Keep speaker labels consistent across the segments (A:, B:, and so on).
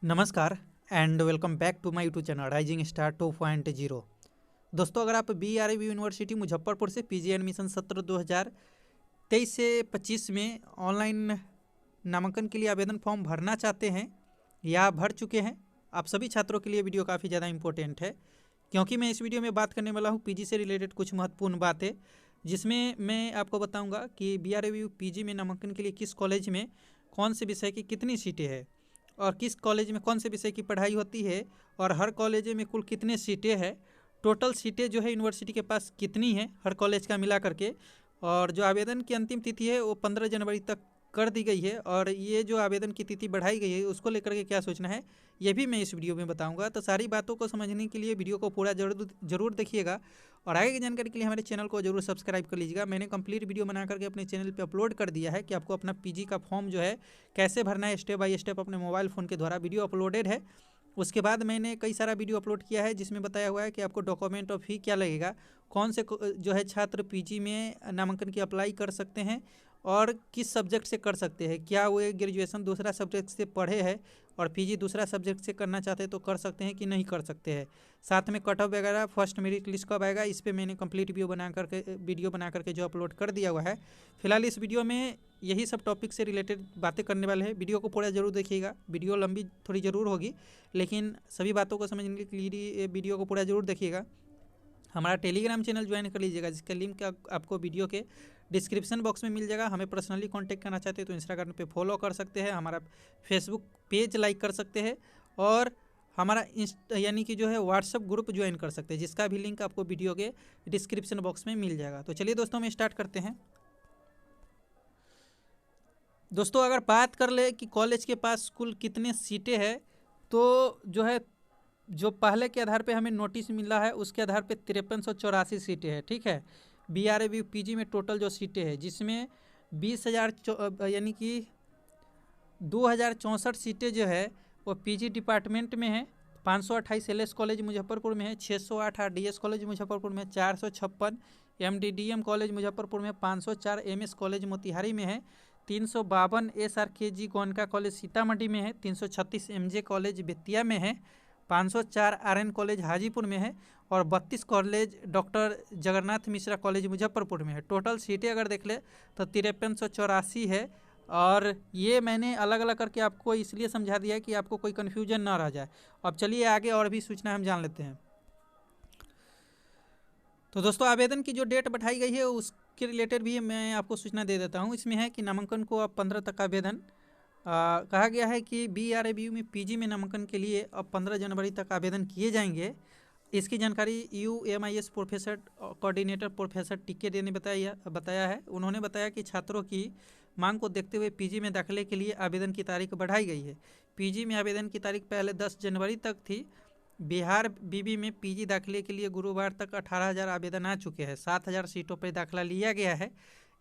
A: नमस्कार and welcome back to my YouTube channel rising star 2.0। दोस्तों, अगर आप BRAV यूनिवर्सिटी मुजफ्फरपुर से पीजी एडमिशन सत्र 2023 से 25 में ऑनलाइन नामांकन के लिए आवेदन फॉर्म भरना चाहते हैं या भर चुके हैं, आप सभी छात्रों के लिए वीडियो काफ़ी ज़्यादा इंपॉर्टेंट है, क्योंकि मैं इस वीडियो में बात करने वाला हूँ पीजी से रिलेटेड कुछ महत्वपूर्ण बातें, जिसमें मैं आपको बताऊँगा कि BRAV पीजी में नामांकन के लिए किस कॉलेज में कौन से विषय की कितनी सीटें हैं और किस कॉलेज में कौन से विषय की पढ़ाई होती है और हर कॉलेज में कुल कितने सीटें हैं, टोटल सीटें जो है यूनिवर्सिटी के पास कितनी है हर कॉलेज का मिला करके, और जो आवेदन की अंतिम तिथि है वो 15 जनवरी तक कर दी गई है और ये जो आवेदन की तिथि बढ़ाई गई है उसको लेकर के क्या सोचना है ये भी मैं इस वीडियो में बताऊंगा। तो सारी बातों को समझने के लिए वीडियो को पूरा जरूर देखिएगा और आगे की जानकारी के लिए हमारे चैनल को जरूर सब्सक्राइब कर लीजिएगा। मैंने कंप्लीट वीडियो बना करके अपने चैनल पे अपलोड कर दिया है कि आपको अपना पीजी का फॉर्म जो है कैसे भरना है स्टेप बाय स्टेप अपने मोबाइल फ़ोन के द्वारा, वीडियो अपलोडेड है। उसके बाद मैंने कई सारा वीडियो अपलोड किया है जिसमें बताया हुआ है कि आपको डॉक्यूमेंट और फी क्या लगेगा, कौन से जो है छात्र पीजी में नामांकन की अप्लाई कर सकते हैं और किस सब्जेक्ट से कर सकते हैं, क्या वो ग्रेजुएशन दूसरा सब्जेक्ट से पढ़े हैं और पीजी दूसरा सब्जेक्ट से करना चाहते हैं तो कर सकते हैं कि नहीं कर सकते हैं, साथ में कट ऑफ वगैरह फर्स्ट मेरिट लिस्ट कब आएगा, इस पर मैंने कंप्लीट वीडियो बना करके जो अपलोड कर दिया हुआ है। फिलहाल इस वीडियो में यही सब टॉपिक से रिलेटेड बातें करने वाले हैं। वीडियो को पूरा जरूर देखिएगा, वीडियो लंबी थोड़ी ज़रूर होगी लेकिन सभी बातों को समझने के लिए वीडियो को पूरा जरूर देखिएगा। हमारा टेलीग्राम चैनल ज्वाइन कर लीजिएगा जिसका लिंक आपको वीडियो के डिस्क्रिप्शन बॉक्स में मिल जाएगा। हमें पर्सनली कांटेक्ट करना चाहते हैं तो इंस्टाग्राम पे फॉलो कर सकते हैं, हमारा फेसबुक पेज लाइक कर सकते हैं और हमारा यानी कि जो है व्हाट्सअप ग्रुप ज्वाइन कर सकते हैं जिसका भी लिंक आपको वीडियो के डिस्क्रिप्शन बॉक्स में मिल जाएगा। तो चलिए दोस्तों, हम स्टार्ट करते हैं। दोस्तों, अगर बात कर ले कि कॉलेज के पास कुल कितने सीटें हैं तो जो है जो पहले के आधार पे हमें नोटिस मिला है उसके आधार पे 5384 सीटें हैं। ठीक है, BRAV पीजी में टोटल जो सीटें हैं जिसमें 20,000 यानी कि 2064 सीटें जो है वो पीजी डिपार्टमेंट में है। 528 LS कॉलेज मुजफ्फरपुर में है, 608 RDS कॉलेज मुजफ्फरपुर में, 456 MDDM कॉलेज मुजफ्फरपुर में, 504 MS कॉलेज मोतिहारी में है, 352 SRKG गोनका कॉलेज सीतामढ़ी में है, 336 MJ कॉलेज बेतिया में है, 504 RN कॉलेज हाजीपुर में है और 32 college doctor Jagannath Mishra college Muzaffarpur में है। टोटल सीटें अगर देख ले तो 5384 है और ये मैंने अलग अलग करके आपको इसलिए समझा दिया है कि आपको कोई कन्फ्यूजन ना रह जाए। अब चलिए आगे और भी सूचना हम जान लेते हैं। तो दोस्तों, आवेदन की जो डेट बढ़ाई गई है उसके रिलेटेड भी मैं आपको सूचना दे देता हूँ। इसमें है कि नामांकन को अब 15 तक आवेदन कहा गया है कि BRAV में पीजी में नामांकन के लिए अब 15 जनवरी तक आवेदन किए जाएंगे। इसकी जानकारी UMIS प्रोफेसर कोऑर्डिनेटर प्रोफेसर टीके ने बताया है। उन्होंने बताया कि छात्रों की मांग को देखते हुए पीजी में दाखिले के लिए आवेदन की तारीख बढ़ाई गई है। पीजी में आवेदन की तारीख पहले 10 जनवरी तक थी। बिहार बीबी में पीजी दाखिले के लिए गुरुवार तक 18,000 आवेदन आ चुके हैं। 7,000 सीटों पर दाखिला लिया गया है।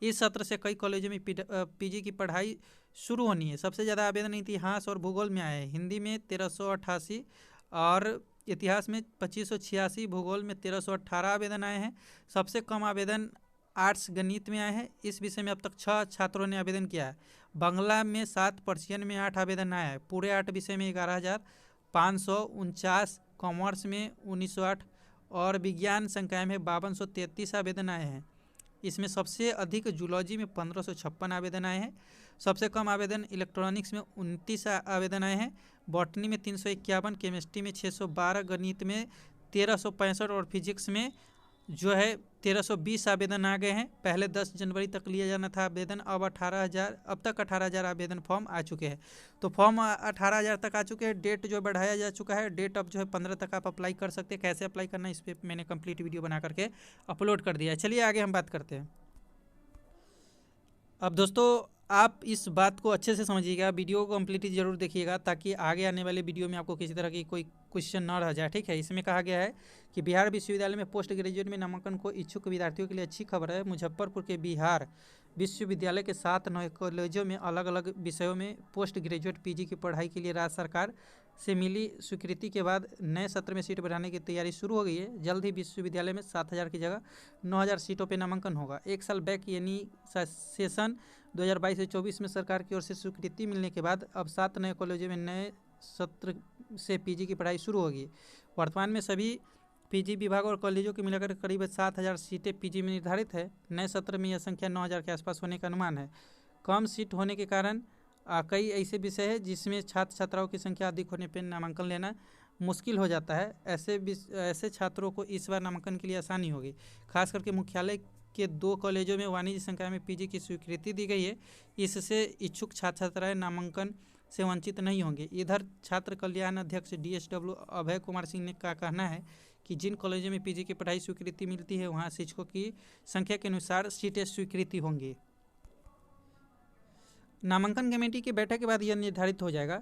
A: इस सत्र से कई कॉलेजों में पीजी की पढ़ाई शुरू होनी है। सबसे ज़्यादा आवेदन इतिहास और भूगोल में आए हैं। हिंदी में 1388 और इतिहास में 2586, भूगोल में 1318 आवेदन आए हैं। सबसे कम आवेदन आर्ट्स गणित में आए हैं। इस विषय में अब तक 6 छात्रों ने आवेदन किया है। बांग्ला में 7, पर्शियन में 8 आवेदन आया है। पूरे 8 विषय में 11,549, कॉमर्स में 1908 और विज्ञान संकाय में 5233 आवेदन आए हैं। इसमें सबसे अधिक जूलॉजी में 1556 आवेदन आए हैं। सबसे कम आवेदन इलेक्ट्रॉनिक्स में 29 आवेदन आए हैं। बॉटनी में 351, केमिस्ट्री में 612, गणित में 1365 और फिजिक्स में जो है 1320 आवेदन आ गए हैं। पहले 10 जनवरी तक लिया जाना था आवेदन, अब तक 18,000 आवेदन फॉर्म आ चुके हैं। तो फॉर्म 18,000 तक आ चुके हैं। डेट जो बढ़ाया जा चुका है, डेट अब जो है 15 तक आप अप्लाई कर सकते हैं। कैसे अप्लाई करना है इस पर मैंने कंप्लीट वीडियो बना करके अपलोड कर दिया है। चलिए आगे हम बात करते हैं। अब दोस्तों, आप इस बात को अच्छे से समझिएगा, वीडियो को कम्प्लीटली जरूर देखिएगा ताकि आगे आने वाले वीडियो में आपको किसी तरह की कोई क्वेश्चन ना रह जाए। ठीक है, इसमें कहा गया है कि बिहार विश्वविद्यालय में पोस्ट ग्रेजुएट में नामांकन को इच्छुक विद्यार्थियों के लिए अच्छी खबर है। मुजफ्फरपुर के बिहार विश्वविद्यालय के 7 नए कॉलेजों में अलग अलग विषयों में पोस्ट ग्रेजुएट पीजी की पढ़ाई के लिए राज्य सरकार से मिली स्वीकृति के बाद नए सत्र में सीट बढ़ाने की तैयारी शुरू हो गई है। जल्द ही विश्वविद्यालय में 7,000 की जगह 9,000 सीटों पर नामांकन होगा। एक साल बैक यानी सेशन 2022 से 24 में सरकार की ओर से स्वीकृति मिलने के बाद अब 7 नए कॉलेजों में नए सत्र से पीजी की पढ़ाई शुरू होगी। वर्तमान में सभी पीजी विभाग और कॉलेजों के मिलाकर करीब 7,000 सीटें पीजी में निर्धारित है। नए सत्र में यह संख्या 9,000 के आसपास होने का अनुमान है। कम सीट होने के कारण कई ऐसे विषय है जिसमें छात्र छात्राओं की संख्या अधिक होने पर नामांकन लेना मुश्किल हो जाता है। ऐसे छात्रों को इस बार नामांकन के लिए आसानी होगी। खास करके मुख्यालय के 2 कॉलेजों में वाणिज्य संकाय में पीजी की स्वीकृति दी गई है। इससे इच्छुक छात्र छात्राएं नामांकन से वंचित नहीं होंगे। इधर छात्र कल्याण अध्यक्ष DSW अभय कुमार सिंह ने का कहना है कि जिन कॉलेजों में पीजी की पढ़ाई स्वीकृति मिलती है वहां शिक्षकों की संख्या के अनुसार सीटें स्वीकृति होंगी। नामांकन कमेटी की बैठक के बाद यह निर्धारित हो जाएगा।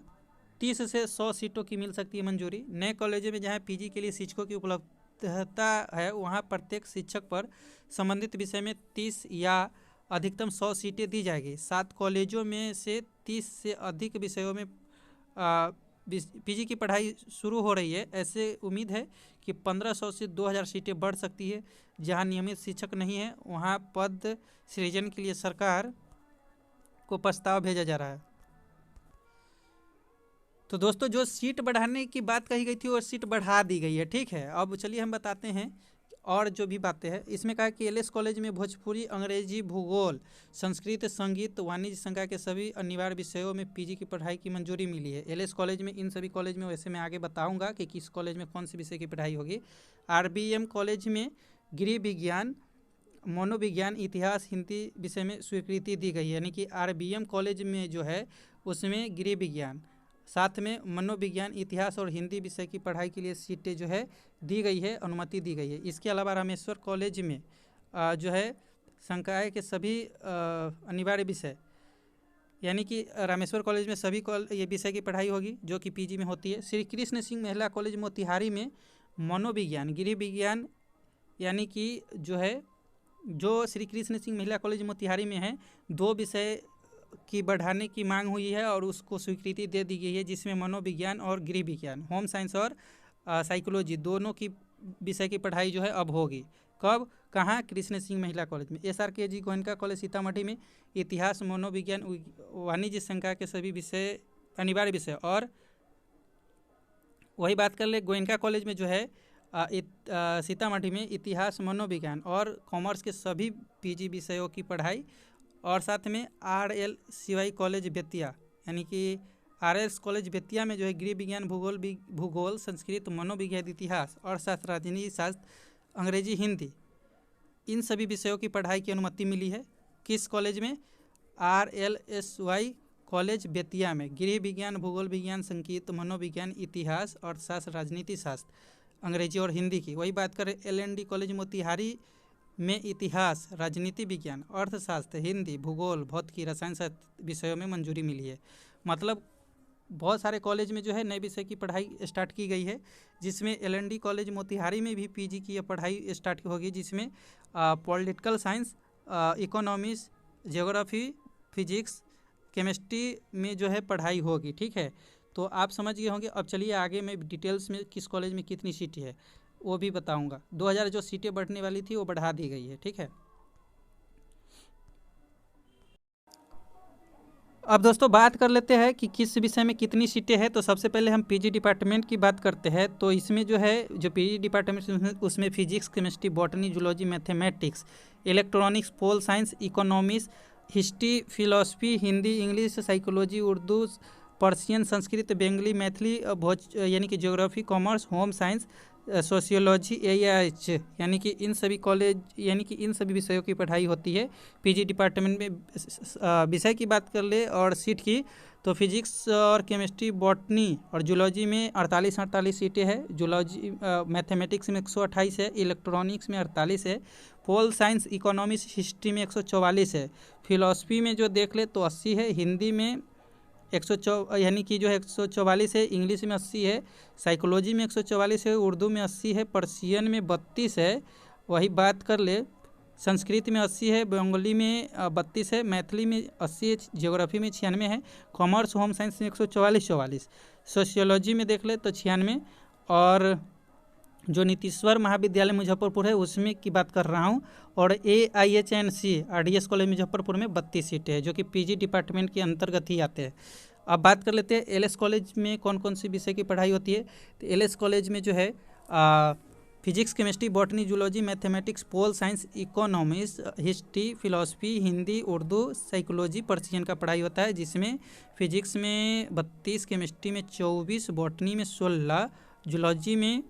A: 30 से 100 सीटों की मिल सकती है मंजूरी। नए कॉलेजों में जहां पीजी के लिए शिक्षकों की उपलब्धता है वहां प्रत्येक शिक्षक पर संबंधित विषय में 30 या अधिकतम 100 सीटें दी जाएगी। 7 कॉलेजों में से 30 से अधिक विषयों में पीजी की पढ़ाई शुरू हो रही है। ऐसे उम्मीद है कि 1500 से 2000 सीटें बढ़ सकती है। जहां नियमित शिक्षक नहीं है वहां पद सृजन के लिए सरकार को प्रस्ताव भेजा जा रहा है। तो दोस्तों जो सीट बढ़ाने की बात कही गई थी वो सीट बढ़ा दी गई है, ठीक है। अब चलिए हम बताते हैं और जो भी बातें हैं। इसमें कहा कि LS कॉलेज में भोजपुरी, अंग्रेजी, भूगोल, संस्कृत, संगीत, वाणिज्य संकाय के सभी अनिवार्य विषयों में पीजी की पढ़ाई की मंजूरी मिली है। LS कॉलेज में इन सभी कॉलेज में, वैसे मैं आगे बताऊंगा कि किस कॉलेज में कौन से विषय की पढ़ाई होगी। RBM कॉलेज में गृह विज्ञान, मनोविज्ञान, इतिहास, हिंदी विषय में स्वीकृति दी गई है। यानी कि RBM कॉलेज में जो है उसमें गृह विज्ञान, साथ में मनोविज्ञान, इतिहास और हिंदी विषय की पढ़ाई के लिए सीटें जो है दी गई है, अनुमति दी गई है। इसके अलावा रामेश्वर कॉलेज में जो है संकाय के सभी अनिवार्य विषय, यानी कि रामेश्वर कॉलेज में सभी ये विषय की पढ़ाई होगी जो कि पीजी में होती है। श्री कृष्ण सिंह महिला कॉलेज मोतिहारी में मनोविज्ञान, गृह विज्ञान, यानी कि जो श्री कृष्ण सिंह महिला कॉलेज मोतिहारी में है 2 विषय की बढ़ाने की मांग हुई है और उसको स्वीकृति दे दी गई है, जिसमें मनोविज्ञान और गृह विज्ञान, होम साइंस और साइकोलॉजी दोनों की विषय की पढ़ाई जो है अब होगी। कब, कहाँ? कृष्ण सिंह महिला कॉलेज में। SRKG गोयनका कॉलेज सीतामढ़ी में इतिहास, मनोविज्ञान, वाणिज्य संकाय के सभी विषय अनिवार्य विषय। और वही बात कर ले गोयनका कॉलेज में जो है सीतामढ़ी में इतिहास, मनोविज्ञान और कॉमर्स के सभी पीजी विषयों की पढ़ाई। और साथ में RLCY कॉलेज बेतिया, यानी कि RS कॉलेज बेतिया में जो है गृह विज्ञान, भूगोल, संस्कृत, मनोविज्ञान, इतिहास और शास्त्र, राजनीति शास्त्र, अंग्रेजी, हिंदी, इन सभी विषयों की पढ़ाई की अनुमति मिली है। किस कॉलेज में? RLSY कॉलेज बेतिया में गृह विज्ञान, भूगोल विज्ञान, संगीत, मनोविज्ञान, इतिहास और शास्त्र, राजनीति शास्त्र, अंग्रेजी और हिंदी की। वही बात करें LND कॉलेज मोतिहारी में इतिहास, राजनीति विज्ञान, अर्थशास्त्र, हिंदी, भूगोल, भौतिकी, रसायन शास्त्र विषयों में मंजूरी मिली है। मतलब बहुत सारे कॉलेज में जो है नए विषय की पढ़ाई स्टार्ट की गई है, जिसमें LND कॉलेज मोतिहारी में भी पीजी की यह पढ़ाई स्टार्ट होगी, जिसमें political science, economics, geography, physics, chemistry में जो है पढ़ाई होगी, ठीक है। तो आप समझ गए होंगे। अब चलिए आगे मैं डिटेल्स में किस कॉलेज में कितनी सीटें है वो भी बताऊंगा। 2000 जो सीटें बढ़ने वाली थी वो बढ़ा दी गई है, ठीक है। अब दोस्तों बात कर लेते हैं कि किस विषय में कितनी सीटें हैं। तो सबसे पहले हम पीजी डिपार्टमेंट की बात करते हैं। तो इसमें जो है जो पीजी डिपार्टमेंट उसमें physics, chemistry, botany, zoology, mathematics, electronics, pol science, economics, history, philosophy, Hindi, English, psychology, Urdu, Persian, Sanskrit, Bengali, Maithili, यानी कि geography, commerce, home science, sociology, AIH, यानी कि इन सभी विषयों की पढ़ाई होती है पीजी डिपार्टमेंट में। विषय की बात कर ले और सीट की, तो फिजिक्स और केमिस्ट्री, बॉटनी और जूलॉजी में 48 सीटें हैं। जूलॉजी मैथमेटिक्स में 128 है, इलेक्ट्रॉनिक्स में 48 है, पोल साइंस, इकोनॉमिक्स, हिस्ट्री में 144 है, फिलॉसफी में जो देख ले तो 80 है, हिंदी में 104 यानी कि जो है 144 है, इंग्लिश में 80 है, साइकोलॉजी में 144 है, उर्दू में 80 है, पर्शियन में 32 है। वही बात कर ले संस्कृत में 80 है, बंगाली में 32 है, मैथिली में 80 है, ज्योग्राफी में 96 है, कॉमर्स, होम साइंस में 144, सोशियोलॉजी में देख ले तो 96, और जो नीतीश्वर महाविद्यालय मुजफ्फरपुर है उसमें की बात कर रहा हूँ, और AIHNC RDS कॉलेज मुजफ्फरपुर में 32 सीटें हैं, जो कि पीजी डिपार्टमेंट के अंतर्गत ही आते हैं। अब बात कर लेते हैं एलएस कॉलेज में कौन कौन सी विषय की पढ़ाई होती है। तो एलएस कॉलेज में जो है physics, chemistry, botany, zoology, mathematics, pol science, economics, history, philosophy, Hindi, Urdu, psychology, Persian का पढ़ाई होता है, जिसमें फिजिक्स में 32, केमिस्ट्री में 24, बॉटनी में 16, जूलॉजी में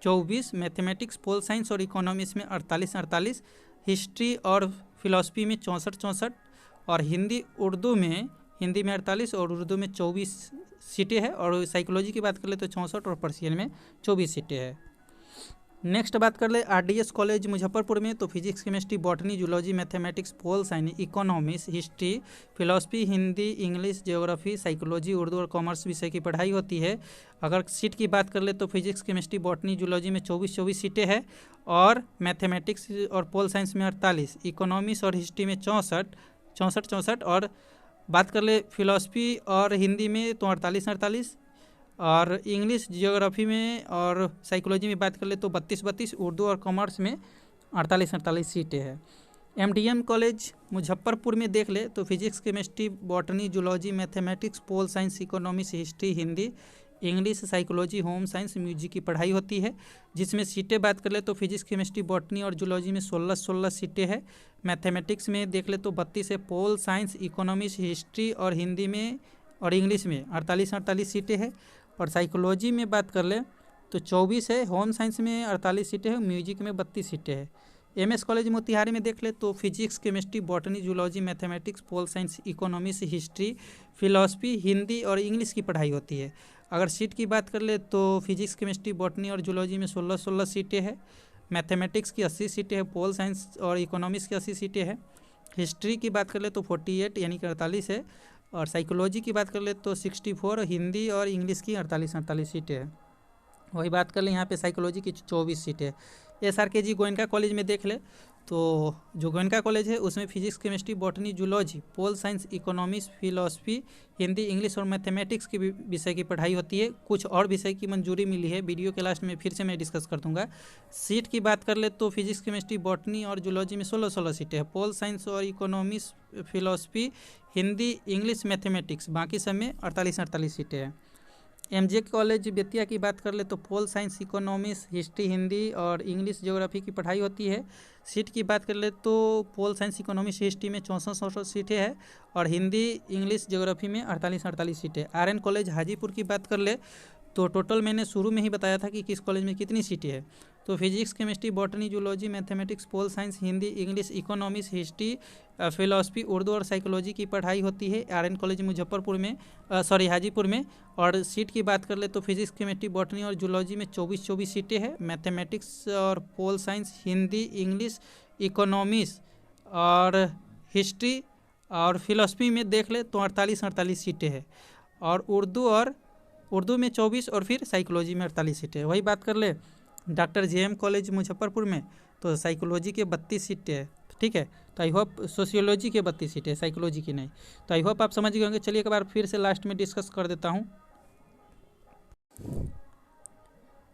A: 24, मैथमेटिक्स, पोल साइंस और इकोनॉमिक्स में 48, हिस्ट्री और फिलॉसफी में 64, और हिंदी में 48 और उर्दू में 24 सीटें हैं, और साइकोलॉजी की बात कर ले तो 64 और पर्शियन में 24 सीटें हैं। नेक्स्ट बात कर ले आरडीएस कॉलेज मुजफ्फरपुर में। तो physics, chemistry, botany, zoology, mathematics, pol science, economics, history, philosophy, Hindi, English, geography, psychology, Urdu और कॉमर्स विषय की पढ़ाई होती है। अगर सीट की बात कर ले तो फिजिक्स, केमिस्ट्री, बॉटनी, जूलॉजी में 24 सीटें हैं, और मैथमेटिक्स और पोल साइंस में 48, इकोनॉमिक्स और हिस्ट्री में 64, और बात कर ले फिलॉसफी और हिंदी में तो 48, और इंग्लिश, जियोग्राफी में और साइकोलॉजी में बात कर ले तो 32, उर्दू और कॉमर्स में 48 सीटें हैं। एमडीएम कॉलेज मुजफ्फरपुर में देख ले तो physics, chemistry, botany, zoology, mathematics, pol science, economics, history, Hindi, English, psychology, home science, music की पढ़ाई होती है, जिसमें सीटें बात कर ले तो फिजिक्स, केमिस्ट्री, बॉटनी और जूलॉजी में 16 सीटें हैं। मैथमेटिक्स में देख ले तो 32 है, पोल साइंस, इकोनॉमिक्स, हिस्ट्री और हिंदी में और इंग्लिश में 48 सीटें हैं, और साइकोलॉजी में बात कर ले तो 24 है, होम साइंस में 48 सीटें हैं, म्यूजिक में 32 सीटें हैं। एमएस कॉलेज मोतिहारी में देख ले तो physics, chemistry, botany, zoology, mathematics, pol science, economics, history, philosophy, Hindi और इंग्लिश की पढ़ाई होती है। अगर सीट की बात कर ले तो फिजिक्स, केमिस्ट्री, बॉटनी और जूलॉजी में 16 सीटें हैं, मैथमेटिक्स की 80 सीटें हैं, पोल साइंस और इकोनॉमिक्स की 80 सीटें हैं, हिस्ट्री की बात कर ले तो 48 यानी कि 48 है, और साइकोलॉजी की बात कर ले तो 64, हिंदी और इंग्लिश की 48 सीटें हैं। वही बात कर ले यहाँ पे साइकोलॉजी की 24 सीटें। एसआरकेजी गोयनका कॉलेज में देख ले तो जो गोयनका कॉलेज है उसमें physics, chemistry, botany, zoology, pol science, economics, philosophy, Hindi, English और मैथमेटिक्स की विषय की पढ़ाई होती है। कुछ और विषय की मंजूरी मिली है, वीडियो के लास्ट में फिर से मैं डिस्कस कर दूंगा। सीट की बात कर ले तो फिजिक्स, केमिस्ट्री, बॉटनी और जूलॉजी में 16 सीटें हैं, पोल साइंस और economics, philosophy, Hindi, English, mathematics बाकी सब में 48 सीटें हैं। एमजे कॉलेज बेतिया की बात कर ले तो pol science, economics, history, Hindi और इंग्लिश, ज्योग्राफी की पढ़ाई होती है। सीट की बात कर ले तो पोल साइंस, इकोनॉमिक्स, हिस्ट्री में 64 सीटें हैं, और हिंदी, इंग्लिश, ज्योग्राफी में 48 सीटें। आरएन कॉलेज हाजीपुर की बात कर ले तो टोटल मैंने शुरू में ही बताया था कि किस कॉलेज में कितनी सीटें हैं। तो physics, chemistry, botany, zoology, mathematics, pol science, Hindi, English, economics, history, philosophy, Urdu और साइकोलॉजी की पढ़ाई होती है आरएन कॉलेज मुजफ्फरपुर में, हाजीपुर में। और सीट की बात कर ले तो फिजिक्स, केमिस्ट्री, बॉटनी और जूलॉजी में 24 सीटें हैं, मैथमेटिक्स और pol science, Hindi, English, economics और हिस्ट्री और फिलॉसफी में देख ले तो 48 सीटें हैं, और उर्दू में 24 और फिर साइकोलॉजी में 48 सीटें। वही बात कर ले डॉक्टर जेएम कॉलेज मुजफ्फरपुर में तो साइकोलॉजी के 32 सीटें हैं, ठीक है। तो आई होप सोशियोलॉजी के 32 सीटें, साइकोलॉजी की नहीं। तो आई होप आप समझ गए होंगे। चलिए एक बार फिर से लास्ट में डिस्कस कर देता हूँ।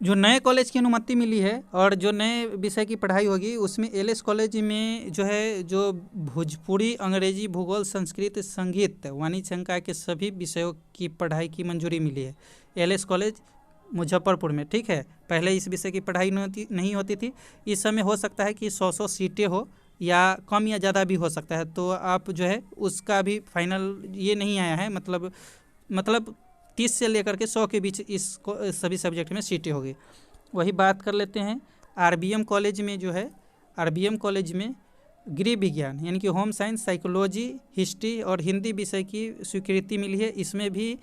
A: जो नए कॉलेज की अनुमति मिली है और जो नए विषय की पढ़ाई होगी उसमें एलएस कॉलेज में जो है जो भोजपुरी, अंग्रेजी, भूगोल, संस्कृत, संगीत, वाणिज्य संकाय के सभी विषयों की पढ़ाई की मंजूरी मिली है एलएस कॉलेज मुजफ्फरपुर में, ठीक है। पहले इस विषय की पढ़ाई नहीं होती थी। इस समय हो सकता है कि 100 सीटें हो या कम या ज़्यादा भी हो सकता है, तो आप जो है उसका भी फाइनल ये नहीं आया है, मतलब 30 से लेकर के 100 के बीच इस सभी सब्जेक्ट में सीटें होगी। वही बात कर लेते हैं आरबीएम कॉलेज में। जो है आरबीएम कॉलेज में गृह विज्ञान यानी कि होम साइंस, साइकोलॉजी, हिस्ट्री और हिंदी विषय की स्वीकृति मिली है। इसमें भी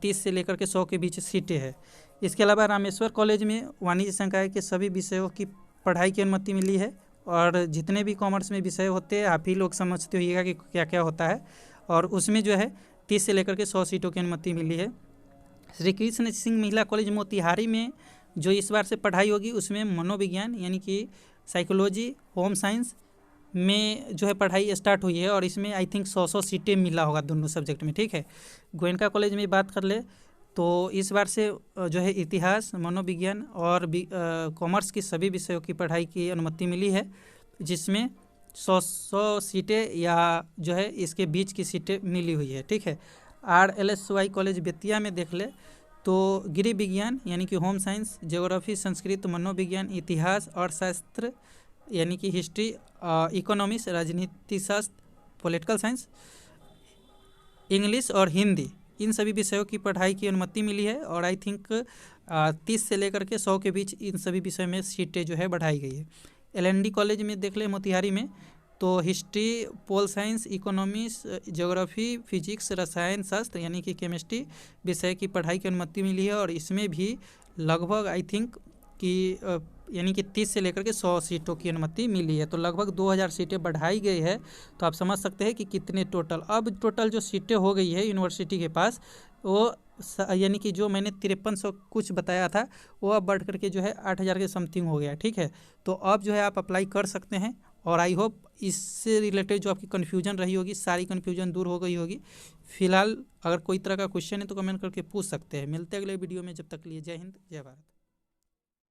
A: 30 से लेकर के 100 के बीच सीटें हैं। इसके अलावा रामेश्वर कॉलेज में वाणिज्य संकाय के सभी विषयों की पढ़ाई की अनुमति मिली है, और जितने भी कॉमर्स में विषय होते हैं आप ही लोग समझते होइएगा कि क्या क्या होता है, और उसमें जो है 30 से लेकर के 100 सीटों की अनुमति मिली है। श्री कृष्ण सिंह महिला कॉलेज मोतिहारी में जो इस बार से पढ़ाई होगी उसमें मनोविज्ञान यानी कि साइकोलॉजी, होम साइंस में जो है पढ़ाई स्टार्ट हुई है, और इसमें आई थिंक 100 सीटें मिला होगा दोनों सब्जेक्ट में, ठीक है। गोयनका कॉलेज में बात कर ले तो इस बार से जो है इतिहास, मनोविज्ञान और कॉमर्स की सभी विषयों की पढ़ाई की अनुमति मिली है, जिसमें 100 सीटें या जो है इसके बीच की सीटें मिली हुई है, ठीक है। RLSY कॉलेज बेतिया में देख ले तो गृह विज्ञान यानी कि होम साइंस, ज्योग्राफी, संस्कृत, मनोविज्ञान, इतिहास, अर्थशास्त्र यानी कि हिस्ट्री, इकोनॉमिक्स, राजनीति शास्त्र, पॉलिटिकल साइंस, इंग्लिश और हिंदी, इन सभी विषयों की पढ़ाई की अनुमति मिली है। और आई थिंक 30 से लेकर के 100 के बीच इन सभी विषय में सीटें जो है बढ़ाई गई है। LND कॉलेज में देख ले मोतिहारी में तो history, pol science, economics, geography, physics, रसायन शास्त्र यानी कि केमिस्ट्री विषय की पढ़ाई की अनुमति मिली है। और इसमें भी लगभग आई थिंक कि यानी कि 30 से लेकर के 100 सीटों की अनुमति मिली है। तो लगभग 2000 सीटें बढ़ाई गई है। तो आप समझ सकते हैं कि कितने टोटल जो सीटें हो गई है यूनिवर्सिटी के पास वो यानी कि जो मैंने 5300 कुछ बताया था वो अब बढ़ करके जो है 8000 के समथिंग हो गया। ठीक है, तो अब जो है आप अप्लाई कर सकते हैं। और आई होप इससे रिलेटेड जो आपकी कन्फ्यूजन रही होगी सारी कन्फ्यूजन दूर हो गई होगी। फिलहाल अगर कोई तरह का क्वेश्चन है तो कमेंट करके पूछ सकते हैं। मिलते हैं अगले वीडियो में, जब तक के लिए जय हिंद जय भारत।